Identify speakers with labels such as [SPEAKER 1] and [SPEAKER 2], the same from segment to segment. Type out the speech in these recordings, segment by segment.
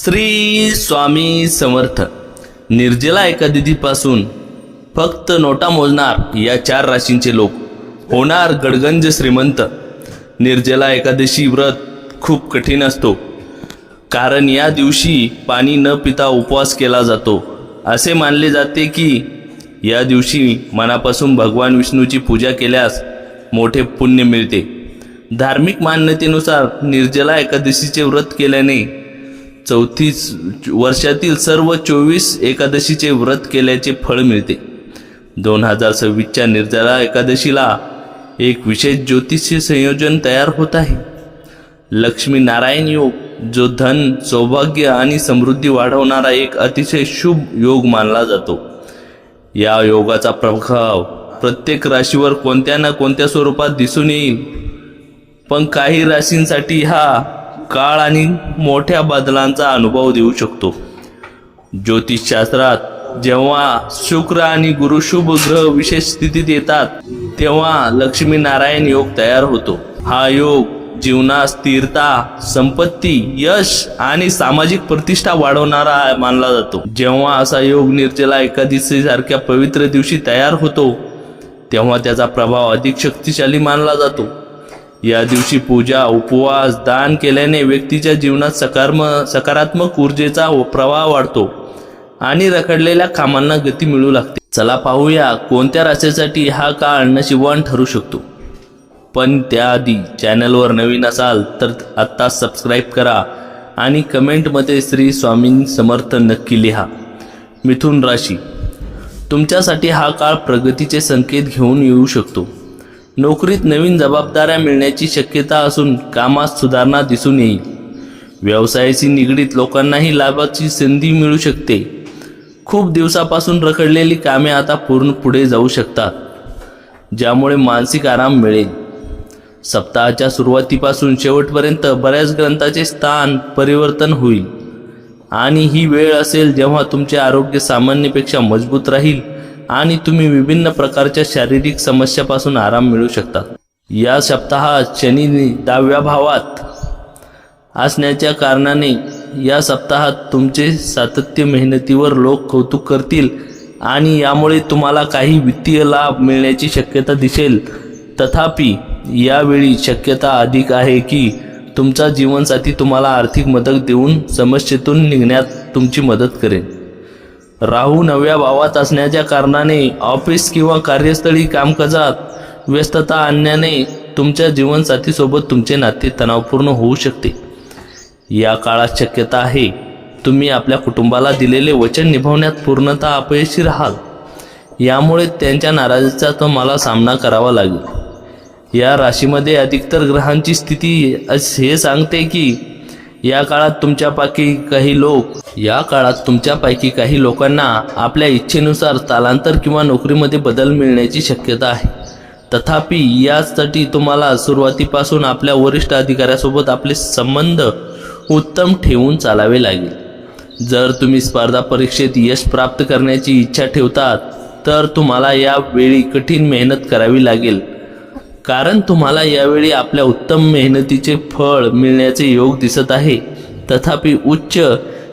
[SPEAKER 1] श्री स्वामी समर्थ. निर्जला एकादशीपासून फक्त नोटा मोजणार या 4 राशींचे लोक होणार गडगंज श्रीमंत. निर्जला एकादशी व्रत खूप कठीण असतो, कारण या दिवशी पाणी न पिता उपवास केला जातो. असे मानले जाते की या दिवशी मनापासून भगवान विष्णूची पूजा केल्यास मोठे पुण्य मिळते. धार्मिक मान्यतेनुसार निर्जला एकादशीचे व्रत केल्याने 34 वर्षातील सर्व 24 एकादशीचे व्रत केल्याचे फळ मिळते. 2026च्या निर्जला एकादशीला एक विशेष ज्योतिषीय संयोजन तयार होत आहे. लक्ष्मी नारायण योग, जो धन, सौभाग्य आणि समृद्धी वाढवणारा एक अतिशय शुभ योग मानला जातो. या योगाचा प्रभाव प्रत्येक राशीवर कोणत्या ना कोणत्या स्वरूपात दिसून येईल, पण काही राशींसाठी हा काळ आणि मोठ्या बदलांचा अनुभव देऊ शकतो. ज्योतिषशास्त्रात जेव्हा शुक्र आणि गुरु शुभ ग्रह विशेष स्थितीत येतात, तेव्हा लक्ष्मी नारायण योग तयार होतो. हा योग जीवनात स्थिरता, संपत्ती, यश आणि सामाजिक प्रतिष्ठा वाढवणारा मानला जातो. जेव्हा असा योग निर्जला एकादशी सारख्या पवित्र दिवशी तयार होतो, तेव्हा त्याचा प्रभाव अधिक शक्तिशाली मानला जातो. या दिवशी पूजा, उपवास, दान केल्याने व्यक्तीच्या जीवनात सकारात्मक ऊर्जेचा प्रवाह वाढतो आणि रखडलेल्या कामांना गती मिळू लागते. चला पाहूया कोणत्या राशीसाठी हा काळ नशीबवान ठरू शकतो. पण त्याआधी चॅनलवर नवीन असाल तर आत्ता सबस्क्राईब करा आणि कमेंटमध्ये श्री स्वामी समर्थ नक्की लिहा. मिथुन राशी, तुमच्यासाठी हा काळ प्रगतीचे संकेत घेऊन येऊ शकतो. नोकरीत नवीन जबाबदाऱ्या मिळण्याची शक्यता असून कामात सुधारणा दिसून येईल. व्यवसायाशी निगडीत लोकांनाही लाभाची संधी मिळू शकते. खूप दिवसापासून रखडलेली कामे आता पूर्ण पुढे जाऊ शकतात, ज्यामुळे मानसिक आराम मिळेल. सप्ताहाच्या सुरुवातीपासून शेवटपर्यंत बऱ्याच ग्रंथाचे स्थान परिवर्तन होईल आणि ही वेळ असेल जेव्हा तुमचे आरोग्य सामान्यपेक्षा मजबूत राहील आणि तुम्ही विभिन्न प्रकारच्या शारीरिक समस्यापासून आराम मिळू शकता. या सप्ताहात शनी 10व्या भावात असण्याच्या कारणाने या सप्ताहात तुमचे सातत्य, मेहनतीवर लोक कौतुक करतील आणि यामुळे तुम्हाला काही वित्तीय लाभ मिळण्याची शक्यता दिसेल. तथापि यावेळी शक्यता अधिक आहे की तुमचा जीवनसाथी तुम्हाला आर्थिक मदत देऊन समस्येतून निघण्यात तुमची मदत करेल. राहू 9व्या भावात असण्याच्या कारणाने ऑफिस किंवा कार्यस्थळी कामकाजात व्यस्तता आणण्याने तुमच्या जीवनसाथीसोबत तुमचे नाते तणावपूर्ण होऊ शकते. या काळात शक्यता आहे तुम्ही आपल्या कुटुंबाला दिलेले वचन निभावण्यात पूर्णतः अपयशी राहाल. यामुळे त्यांच्या नाराजीचा तुम्हाला सामना करावा लागेल. या राशीमध्ये अधिकतर ग्रहांची स्थिती हे सांगते की या काळात तुमच्यापैकी काही लोकांना आपल्या इच्छेनुसार स्थलांतर किंवा नोकरीमध्ये बदल मिळण्याची शक्यता आहे. तथापि यासाठी तुम्हाला सुरुवातीपासून आपल्या वरिष्ठ अधिकाऱ्यासोबत आपले संबंध उत्तम ठेवून चालावे लागेल. जर तुम्ही स्पर्धा परीक्षेत यश प्राप्त करण्याची इच्छा ठेवतात तर तुम्हाला यावेळी कठीण मेहनत करावी लागेल, कारण तुम्हाला यावेळी आपल्या उत्तम मेहनतीचे फळ मिळण्याचे योग दिसत आहे. तथापि उच्च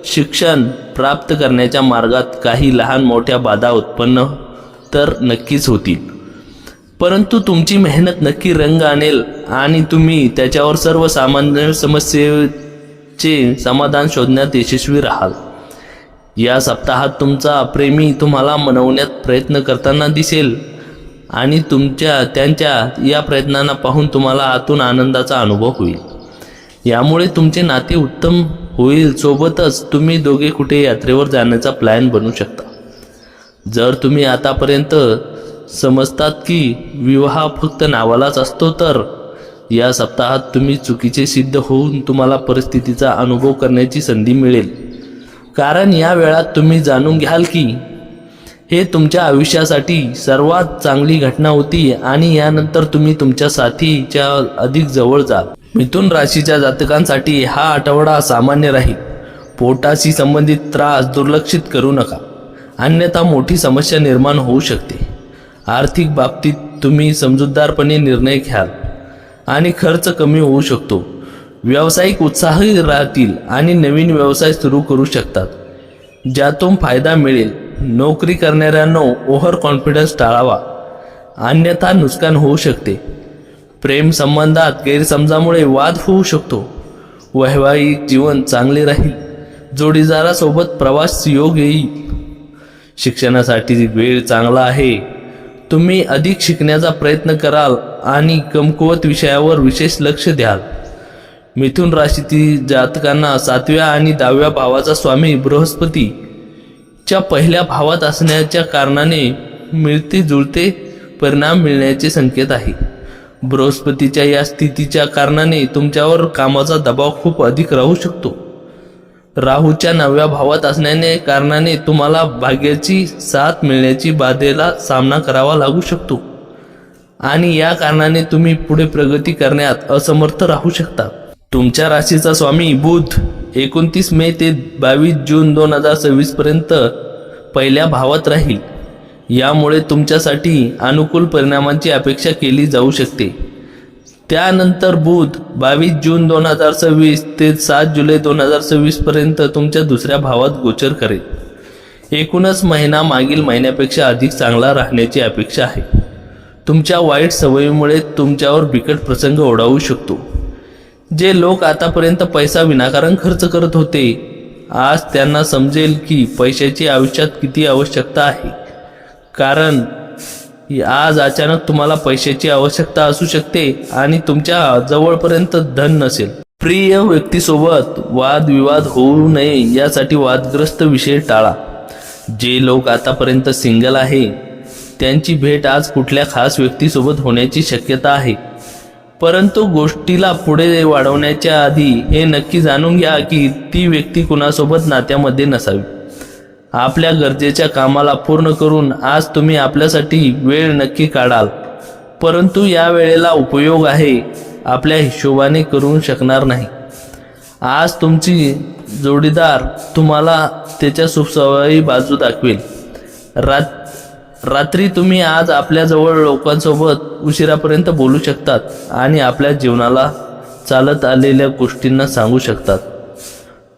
[SPEAKER 1] शिक्षण प्राप्त करण्याच्या मार्गात काही लहान मोठ्या बाधा उत्पन्न तर नक्कीच होतील, परंतु तुमची मेहनत नक्की रंग आणेल आणि तुम्ही त्याच्यावर सर्व सामान्य समस्येचे समाधान शोधण्यात यशस्वी राहाल. या सप्ताहात तुमचा प्रेमी तुम्हाला मनवण्यात प्रयत्न करताना दिसेल आणि त्यांच्या या प्रयत्नांना पाहून तुम्हाला आतून आनंदाचा अनुभव होईल. यामुळे तुमचे नाते उत्तम होईल. सोबतच तुम्ही दोघे कुठे यात्रेवर जाण्याचा प्लॅन बनवू शकता. जर तुम्ही आतापर्यंत समजतात की विवाह फक्त नावालाच असतो, तर या सप्ताहात तुम्ही चुकीचे सिद्ध होऊन तुम्हाला परिस्थितीचा अनुभव करण्याची संधी मिळेल. कारण या वेळात तुम्ही जाणून घ्याल की हे तुमच्या आयुष्यासाठी सर्वात चांगली घटना होती आणि यानंतर तुम्ही तुमच्या साथीच्या अधिक जवळ जाल. मिथुन राशीच्या जातकांसाठी हा आठवडा सामान्य राहील. पोटाशी संबंधित त्रास दुर्लक्षित करू नका, अन्यथा मोठी समस्या निर्माण होऊ शकते. आर्थिक बाबतीत तुम्ही समजूतदारपणे निर्णय घ्याल आणि खर्च कमी होऊ शकतो. व्यावसायिक उत्साही राहतील आणि नवीन व्यवसाय सुरू करू शकतात, ज्यातून फायदा मिळेल. नोकरी करणाऱ्यांनो ओव्हर कॉन्फिडन्स टाळावा, अन्यथा नुकसान होऊ शकते. प्रेम संबंधात गैरसमजामुळे वाद होऊ शकतो. वैवाहिक जीवन चांगले राहील. जोडीदारासोबत प्रवास योग येईल. शिक्षणासाठी वेळ चांगला आहे. तुम्ही अधिक शिकण्याचा प्रयत्न कराल आणि कमकुवत विषयावर विशेष लक्ष द्याल. मिथुन राशीतील जातकांना 7व्या आणि 10व्या भावाचा स्वामी बृहस्पती च्या पहिल्या भावात असण्याच्या कारणाने मिळते जुळते परिणाम मिळण्याचे संकेत आहे. बृहस्पतीच्या या स्थितीच्या कारणाने तुमच्यावर कामाचा दबाव खूप अधिक राहू शकतो. राहूच्या 9व्या भावात असण्याने कारणाने तुम्हाला भाग्याची साथ मिळण्याची बाधेला सामना करावा लागू शकतो आणि या कारणाने तुम्ही पुढे प्रगती करण्यात असमर्थ राहू शकता. तुमच्या राशीचा स्वामी बुध 29 मे ते 22 जून 2026 पर्यंत पहिल्या भावात राहील. यामुळे तुमच्यासाठी अनुकूल परिणामांची अपेक्षा केली जाऊ शकते. त्यानंतर बुध 22 जून 2026 ते 7 जुलै 2026 पर्यंत तुमच्या दुसऱ्या भावात गोचर करेल. एकूणच महिना मागील महिन्यापेक्षा अधिक चांगला राहण्याची अपेक्षा आहे. तुमच्या वाईट सवयीमुळे तुमच्यावर बिकट प्रसंग ओढावू शकतो. जे लोक आतापर्यंत पैसा विनाकारण खर्च करत होते, आज त्यांना समजेल की पैशाची आयुष्यात किती आवश्यकता आहे. कारण आज अचानक तुम्हाला पैशाची आवश्यकता असू शकते आणि तुमच्या जवळपर्यंत धन नसेल. प्रिय व्यक्तीसोबत वादविवाद होऊ नये यासाठी वादग्रस्त विषय टाळा. जे लोक आतापर्यंत सिंगल आहे त्यांची भेट आज कुठल्या खास व्यक्तीसोबत होण्याची शक्यता आहे. परंतु गोष्टीला पुढे वाढवण्याच्या आधी हे नक्की जाणून घ्या की ती व्यक्ती कुणासोबत नात्यामध्ये नसावी. आपल्या गरजेच्या कामाला पूर्ण करून आज तुम्ही आपल्यासाठी वेळ नक्की काढाल, परंतु या वेळेला उपयोग आहे आपल्या हिशोबाने करू शकणार नाही. आज तुमची जोडीदार तुम्हाला त्याच्या सुखसवयी बाजू दाखवेल. रात्री तुम्ही आज आपल्याजवळ लोकांसोबत उशिरापर्यंत बोलू शकतात आणि आपल्या जीवनाला चालत आलेल्या गोष्टींना सांगू शकतात.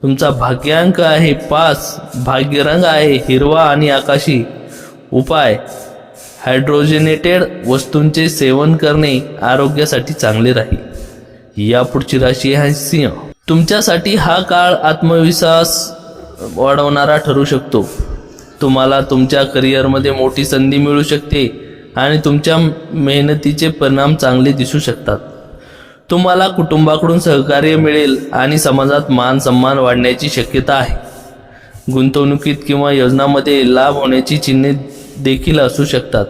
[SPEAKER 1] तुमचा भाग्यांक आहे 5. भाग्यरंग आहे हिरवा आणि आकाशी. उपाय हायड्रोजनेटेड वस्तूंचे सेवन करणे आरोग्यासाठी चांगले राहील. या पुढची राशी आहे सिंह. तुमच्यासाठी हा काळ आत्मविश्वास वाढवणारा ठरू शकतो. तुम्हाला तुमच्या करिअरमध्ये मोठी संधी मिळू शकते आणि तुमच्या मेहनतीचे परिणाम चांगले दिसू शकतात. तुम्हाला कुटुंबाकडून सहकार्य मिळेल आणि समाजात मान सन्मान वाढण्याची शक्यता आहे. गुंतवणुकीत किंवा योजनांमध्ये लाभ होण्याची चिन्हे देखील असू शकतात.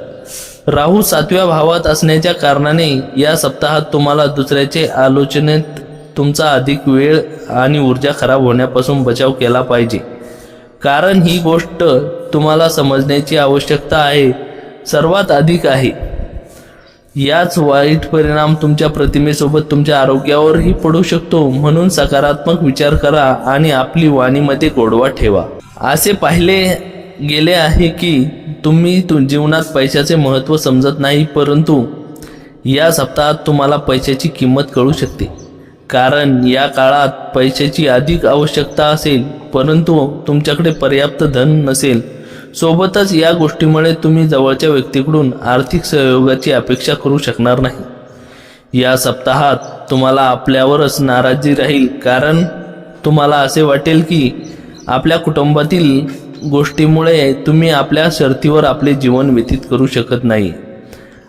[SPEAKER 1] राहू 7व्या भावात असण्याच्या कारणाने या सप्ताहात तुम्हाला दुसऱ्याचे आलोचनेत तुमचा अधिक वेळ आणि ऊर्जा खराब होण्यापासून बचाव केला पाहिजे, कारण ही गोष्ट तुम्हाला समजण्याची आवश्यकता आहे सर्वात अधिक आहे. याच वाईट परिणाम तुमच्या प्रतिमेसोबत तुमच्या आरोग्यावरही पडू शकतो. म्हणून सकारात्मक विचार करा आणि आपली वाणीमध्ये गोडवा ठेवा. असे पाहिले गेले आहे की तुम्ही जीवनात पैशाचे महत्त्व समजत नाही, परंतु या सप्ताहात तुम्हाला पैशाची किंमत कळू शकते. कारण या काळात पैशाची अधिक आवश्यकता असेल, परंतु तुमच्याकडे पर्याप्त धन नसेल. सोबतच या गोष्टीमुळे तुम्ही जवळच्या व्यक्तीकडून आर्थिक सहयोगाची अपेक्षा करू शकणार नाही. या सप्ताहात तुम्हाला आपल्यावरच नाराजी राहील, कारण तुम्हाला असे वाटेल की आपल्या कुटुंबातील गोष्टीमुळे तुम्ही आपल्या शर्तीवर आपले जीवन व्यतीत करू शकत नाही.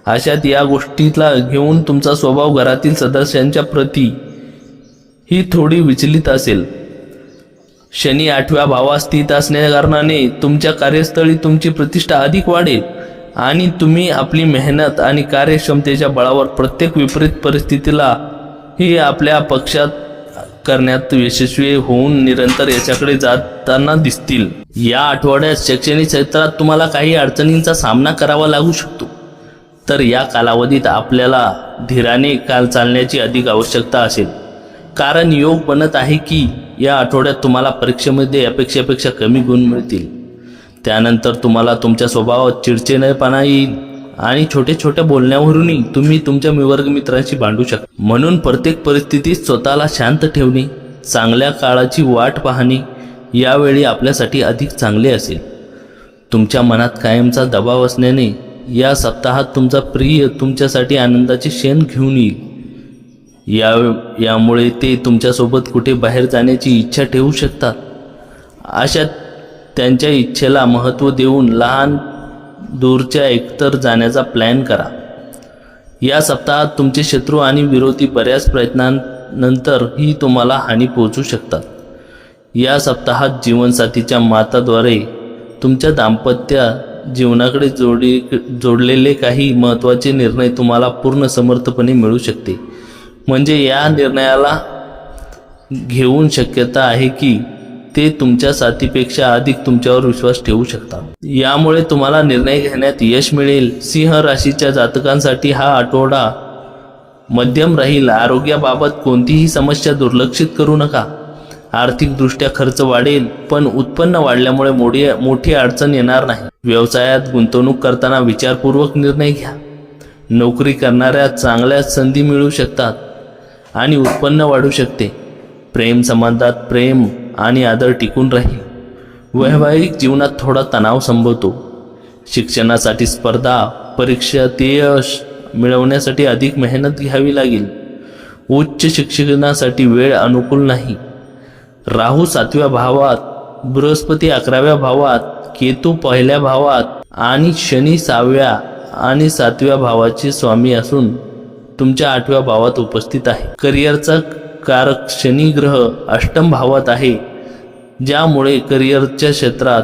[SPEAKER 1] अशात या गोष्टीला घेऊन तुमचा स्वभाव घरातील सदस्यांच्या प्रती ही थोडी विचलित असेल. शनी 8व्या भावात स्थित असल्या कारणाने तुमच्या कार्यस्थळी तुमची प्रतिष्ठा अधिक वाढेल आणि तुम्ही आपली मेहनत आणि कार्यक्षमतेच्या बळावर प्रत्येक विपरीत परिस्थितीला ही आपल्या पक्षात करण्यात यशस्वी होऊन निरंतर याच्याकडे जाताना दिसतील. या आठवड्यात शैक्षणिक क्षेत्रात तुम्हाला काही अडचणींचा सामना करावा लागू शकतो, तर या कालावधीत आपल्याला धीराने काल चालण्याची अधिक आवश्यकता असेल. कारण योग बनत आहे की या आठवड्यात तुम्हाला परीक्षेमध्ये अपेक्षेपेक्षा कमी गुण मिळतील. त्यानंतर तुम्हाला तुमच्या स्वभावात चिडचिडेपणा येईल आणि छोट्या छोट्या बोलण्यावरूनही तुम्ही तुमच्या वर्गमित्रांशी भांडू शकता. म्हणून प्रत्येक परिस्थितीत स्वतःला शांत ठेवणे, चांगल्या काळाची वाट पाहणे यावेळी आपल्यासाठी अधिक चांगले असेल. तुमच्या मनात कायमचा दबाव असल्याने या सप्ताहात तुमचा प्रिय तुमच्यासाठी आनंदाचे क्षण घेऊन येईल. यामुळे ते तुमच्यासोबत कुठे बाहेर जाण्याची इच्छा ठेवू शकतात. अशा त्यांच्या इच्छेला महत्त्व देऊन लहान दूरच्या एकतर जाण्याचा प्लॅन करा. या सप्ताहात तुमचे शत्रू आणि विरोधी बऱ्याच प्रयत्नांनंतरही तुम्हाला हानी पोहोचू शकतात. या सप्ताहात जीवनसाथीच्या माताद्वारे तुमच्या दाम्पत्य जीवनाकडे जोडलेले काही महत्त्वाचे निर्णय तुम्हाला पूर्ण समर्थपणे मिळू शकते. म्हणजे या निर्णयाला घेऊन शक्यता आहे की ते तुमच्या साथीपेक्षा अधिक तुमच्यावर विश्वास ठेवू शकतात. यामुळे तुम्हाला निर्णय घेण्यात यश मिळेल. सिंह राशीच्या जातकांसाठी हा आठवडा मध्यम राहील. आरोग्याबाबत कोणतीही समस्या दुर्लक्षित करू नका. आर्थिकदृष्ट्या खर्च वाढेल, पण उत्पन्न वाढल्यामुळे मोठी अडचण येणार नाही. व्यवसायात गुंतवणूक करताना विचारपूर्वक निर्णय घ्या. नोकरी करणाऱ्या चांगल्या संधी मिळू शकतात आणि उत्पन्न वाढू शकते. प्रेम संबंधात प्रेम आणि आदर टिकून राहील. वैवाहिक जीवनात थोडा तणाव संभवतो. शिक्षणासाठी स्पर्धा परीक्षेत यश मिळवण्यासाठी अधिक मेहनत घ्यावी लागेल. उच्च शिक्षणासाठी वेळ अनुकूल नाही. राहू 7व्या भावात, बृहस्पती 11व्या भावात, केतू 1ल्या भावात आणि शनी 6व्या आणि 7व्या भावाचे स्वामी असून तुमच्या 8व्या भावात उपस्थित आहे. करिअरचा कारक शनी ग्रह 8म भावात आहे, ज्यामुळे करिअरच्या क्षेत्रात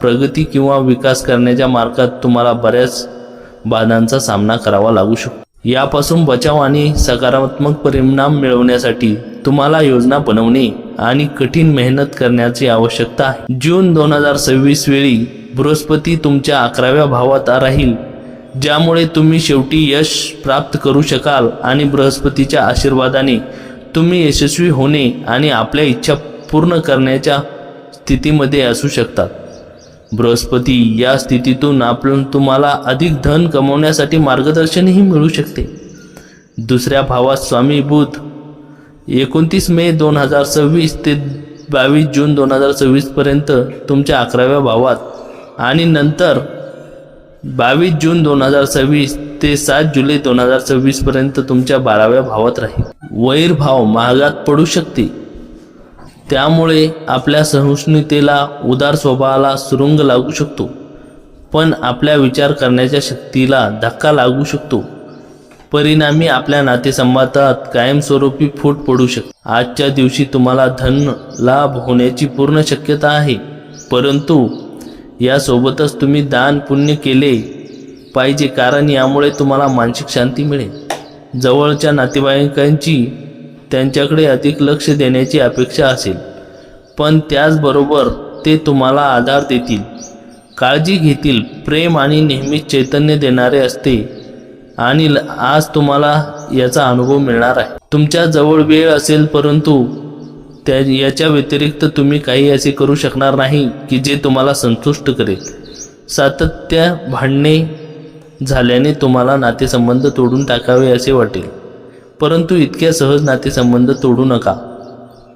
[SPEAKER 1] प्रगती किंवा विकास करण्याच्या मार्गात तुम्हाला बऱ्याच बाधांचा सामना करावा लागू शकतो. यापासून बचाव आणि सकारात्मक परिणाम मिळवण्यासाठी तुम्हाला योजना बनवणे आणि कठीण मेहनत करण्याची आवश्यकता आहे. जून 2026 वेळी बृहस्पती तुमच्या 11व्या भावात राहील, ज्यामुळे तुम्ही शेवटी यश प्राप्त करू शकाल आणि बृहस्पतीच्या आशीर्वादाने तुम्ही यशस्वी होणे आणि आपल्या इच्छा पूर्ण करण्याच्या स्थितीमध्ये असू शकतात. बृहस्पती या स्थितीतून तुम्हाला अधिक धन कमवण्यासाठी मार्गदर्शनही मिळू शकते. 2ऱ्या भावात स्वामी बुध 29 मे 2026 ते 22 जून 2026 पर्यंत तुमच्या 11व्या भावात आणि नंतर 22 जून 2026 ते 7 जुलै 2026 पर्यंत तुमच्या 12व्या भावात राहील. वैरभाव महागात पडू शकते, त्यामुळे आपल्या सहिष्णुतेला, उदार स्वभावाला सुरुंग लागू शकतो. पण आपल्या विचार करण्याच्या शक्तीला धक्का लागू शकतो. परिणामी आपल्या नातेसंबंधात कायमस्वरूपी फूट पडू शकते. आजच्या दिवशी तुम्हाला धन लाभ होण्याची पूर्ण शक्यता आहे, परंतु यासोबतच तुम्ही दान पुण्य केले पाहिजे, कारण यामुळे तुम्हाला मानसिक शांती मिळेल. जवळच्या नातेवाईकांची त्यांच्याकडे अधिक लक्ष देण्याची अपेक्षा असेल, पण त्याचबरोबर ते तुम्हाला आधार देतील, काळजी घेतील. प्रेम आणि नेहमीच चैतन्य देणारे असते आणि आज तुम्हाला याचा अनुभव मिळणार आहे. तुमच्या जवळ वेळ असेल, परंतु याच्या व्यतिरिक्त तुम्ही काही असे करू शकणार नाही की जे तुम्हाला संतुष्ट करेल. सातत्य भांडणे झाल्याने तुम्हाला नातेसंबंध तोडून टाकावे असे वाटेल, परंतु इतक्या सहज नातेसंबंध तोडू नका.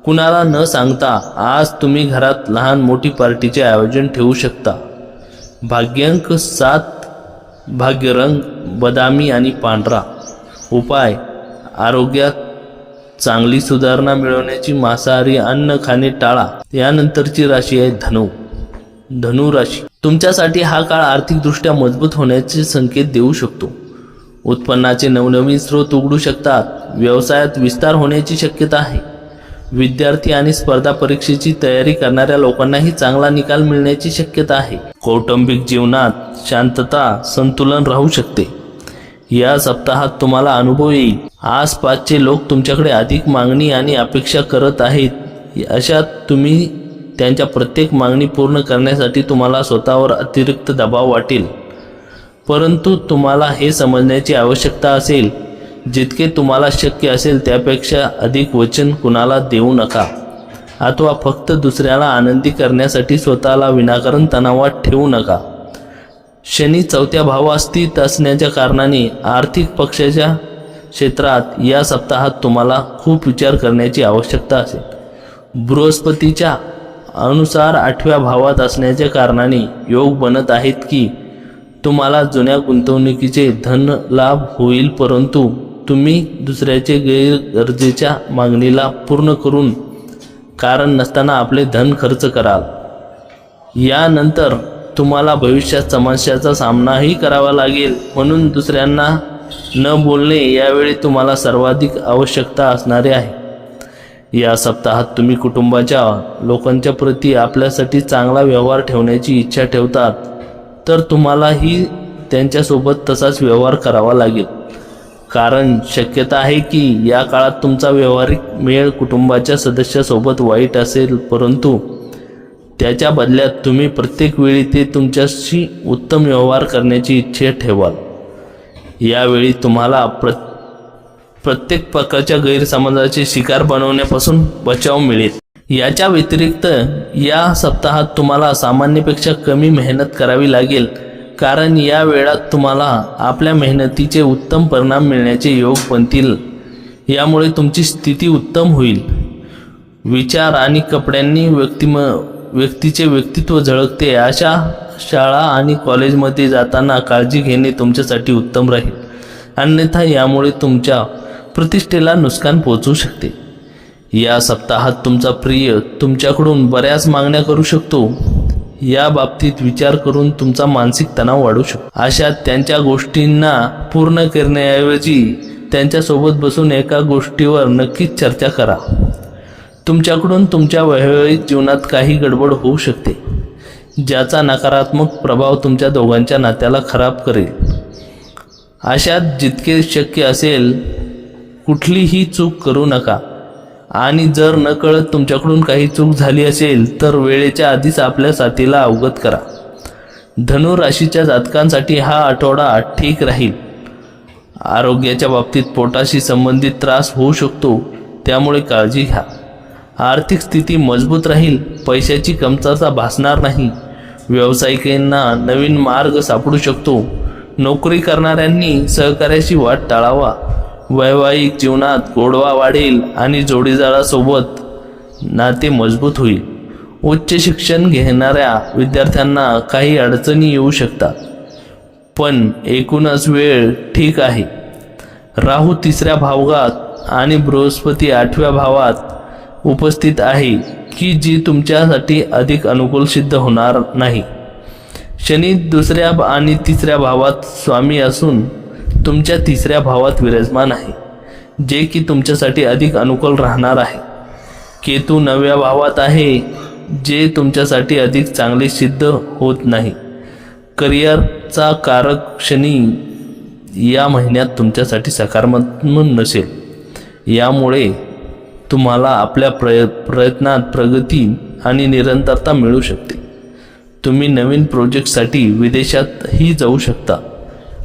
[SPEAKER 1] कुणाला न सांगता आज तुम्ही घरात लहान मोठी पार्टीचे आयोजन ठेवू शकता. भाग्यांक 7, भाग्यरंग बदामी आणि पांढरा. उपाय: आरोग्यात चांगली सुधारणा मिळवण्याची मांसाहारी अन्न खाणे टाळा. यानंतरची राशी आहे धनु राशी. तुमच्यासाठी हा काळ आर्थिकदृष्ट्या मजबूत होण्याचे संकेत देऊ शकतो. उत्पन्नाचे नवनवीन स्रोत उघडू शकतात. व्यवसायात विस्तार होण्याची शक्यता आहे. विद्यार्थी आणि स्पर्धा परीक्षेची तयारी करणाऱ्या लोकांनाही चांगला निकाल मिळण्याची शक्यता आहे. कौटुंबिक जीवनात शांतता संतुलन राहू शकते. या सप्ताहात तुम्हाला अनुभव येईल. आसपासचे लोक तुमच्याकडे अधिक मागणी आणि अपेक्षा करत आहेत. अशात तुम्ही त्यांच्या प्रत्येक मागणी पूर्ण करण्यासाठी तुम्हाला स्वतःवर अतिरिक्त दबाव वाटेल, परंतु तुम्हाला हे समजण्याची आवश्यकता असेल, जितके तुम्हाला शक्य असेल त्यापेक्षा अधिक वचन कुणाला देऊ नका, अथवा फक्त दुसऱ्याला आनंदी करण्यासाठी स्वतःला विनाकारण तणावात ठेवू नका. शनी 4थ्या भावात स्थित असण्याच्या कारणाने आर्थिक पक्षाच्या क्षेत्रात या सप्ताहात तुम्हाला खूप विचार करण्याची आवश्यकता असेल. बृहस्पतीच्या अनुसार 8व्या भावात असण्याच्या कारणाने योग बनत आहेत की तुम्हाला जुन्या गुंतवणुकीचे धन लाभ होईल, परंतु तुम्ही दुसऱ्याचे गैरगरजेच्या मागणीला पूर्ण करून कारण नसताना आपले धन खर्च कराल. यानंतर तुम्हाला भविष्यात समस्याचा सामनाही करावा लागेल, म्हणून दुसऱ्यांना न बोलणे यावेळी तुम्हाला सर्वाधिक आवश्यकता असणारे आहे. या सप्ताहात तुम्ही कुटुंबाच्या लोकांच्या प्रती आपल्यासाठी चांगला व्यवहार ठेवण्याची इच्छा ठेवतात, तर तुम्हालाही त्यांच्यासोबत तसाच व्यवहार करावा लागेल. कारण शक्यता आहे की या काळात तुमचा व्यावहारिक मेळ कुटुंबाच्या सदस्यासोबत वाईट असेल, परंतु त्याच्या बदल्यात तुम्ही प्रत्येक वेळी ते तुमच्याशी उत्तम व्यवहार करण्याची इच्छा ठेवाल. यावेळी तुम्हाला प्रत्येक प्रकारच्या गैरसमजाचे शिकार बनवण्यापासून बचाव मिळेल. याच्या व्यतिरिक्त या सप्ताहात तुम्हाला सामान्यपेक्षा कमी मेहनत करावी लागेल, कारण या वेळात तुम्हाला आपल्या मेहनतीचे उत्तम परिणाम मिळण्याचे योग बनतील. यामुळे तुमची स्थिती उत्तम होईल. विचार आणि कपड्यांनी व्यक्तीचे व्यक्तित्व झळकते. अशा शाळा आणि कॉलेजमध्ये जाताना काळजी घेणे तुमच्यासाठी उत्तम राहील, अन्यथा यामुळे तुमच्या प्रतिष्ठेला नुकसान पोहोचू शकते. या सप्ताहात तुमचा प्रिय तुमच्याकडून बऱ्याच मागण्या करू शकतो. या बाबतीत विचार करून तुमचा मानसिक तणाव वाढू शकतो. अशा त्यांच्या गोष्टींना पूर्ण करण्याऐवजी त्यांच्यासोबत बसून एका गोष्टीवर नक्कीच चर्चा करा. तुमच्याकडून तुमच्या वैवाहिक जीवनात काही गडबड होऊ शकते, ज्याचा नकारात्मक प्रभाव तुमच्या दोघांच्या नात्याला खराब करेल. अशात जितके शक्य असेल कुठलीही चूक करू नका, आणि जर नकळत तुमच्याकडून काही चूक झाली असेल तर वेळेच्या आधीच आपल्या साथीला अवगत करा. धनु राशीच्या जातकांसाठी हा आठवडा ठीक राहील. आरोग्याच्या बाबतीत पोटाशी संबंधित त्रास होऊ शकतो, त्यामुळे काळजी घ्या. आर्थिक स्थिती मजबूत राहील. पैशाची कमतरता भासणार नाही. व्यावसायिकांना नवीन मार्ग सापडू शकतो. नोकरी करणाऱ्यांनी सहकार्याची वाट टाळावा. वैवाहिक जीवनात गोडवा वाढेल आणि जोडीदारासोबत नाते मजबूत होईल. उच्च शिक्षण घेणाऱ्या विद्यार्थ्यांना काही अडचणी येऊ शकतात, पण एकूणच वेळ ठीक आहे. राहू 3ऱ्या भावात आणि बृहस्पती 8व्या भावात उपस्थित आहे, की जी तुमच्यासाठी अधिक अनुकूल सिद्ध होणार नाही. शनी 2ऱ्या आणि 3ऱ्या भावात स्वामी असून तुमच्या 3ऱ्या भावात विराजमान आहे, जे की तुमच्यासाठी अधिक अनुकूल राहणार आहे. केतू 9व्या भावात आहे, जे तुमच्यासाठी अधिक चांगले सिद्ध होत नाही. करिअरचा कारक शनी या महिन्यात तुमच्यासाठी सकारात्मक नसेल. यामुळे तुम्हाला आपल्या प्रयत्नात प्रगती आणि निरंतरता मिळू शकते. तुम्ही नवीन प्रोजेक्टसाठी विदेशातही जाऊ शकता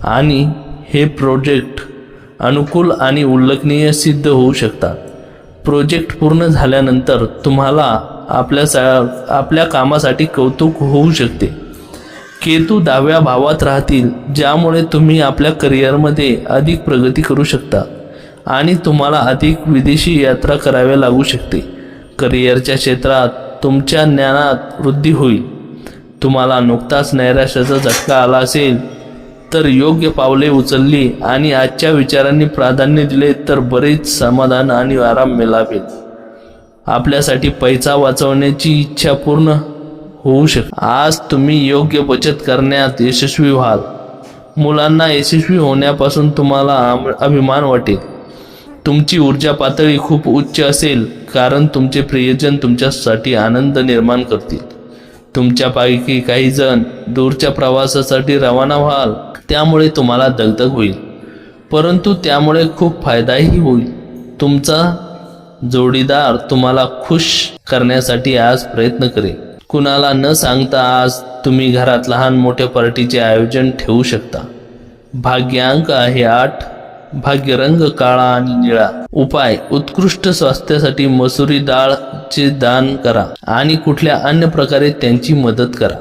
[SPEAKER 1] आणि हे प्रोजेक्ट अनुकूल आणि उल्लेखनीय सिद्ध होऊ शकतात. प्रोजेक्ट पूर्ण झाल्यानंतर तुम्हाला आपल्या कामासाठी कौतुक होऊ शकते. केतू 10व्या भावात राहतील, ज्यामुळे तुम्ही आपल्या करिअरमध्ये अधिक प्रगती करू शकता आणि तुम्हाला अधिक विदेशी यात्रा कराव्या लागू शकते. करिअरच्या क्षेत्रात तुमच्या ज्ञानात वृद्धी होईल. तुम्हाला नुकताच नैराश्याचा झटका आला असेल तर योग्य पावले उचलली आणि आजच्या विचारांनी प्राधान्य दिले तर बरेच समाधान आणि आराम मिळावेल. आपल्यासाठी पैसा वाचवण्याची इच्छा पूर्ण होऊ शकते. आज तुम्ही योग्य बचत करण्यात यशस्वी व्हाल. मुलांना यशस्वी होण्यापासून तुम्हाला अभिमान वाटेल. तुमची ऊर्जा पातळी खूप उच्च असेल, कारण तुमचे प्रियजन तुमच्यासाठी आनंद निर्माण करतील. तुमच्यापैकी काही जण दूरच्या प्रवासासाठी रवाना व्हाल, त्यामुळे तुम्हाला दगदग होईल, परंतु त्यामुळे खूप फायदाही होईल. तुमचा जोडीदार तुम्हाला खुश करण्यासाठी आज प्रयत्न करेल. कुणाला न सांगता आज तुम्ही घरात लहान मोठ्या पार्टीचे आयोजन ठेवू शकता. भाग्यांक आहे 8. भाग्यरंग काळा आणि निळा. उपाय: उत्कृष्ट स्वास्थ्यासाठी मसुरी डाळचे दान करा आणि कुठल्या अन्य प्रकारे त्यांची मदत करा.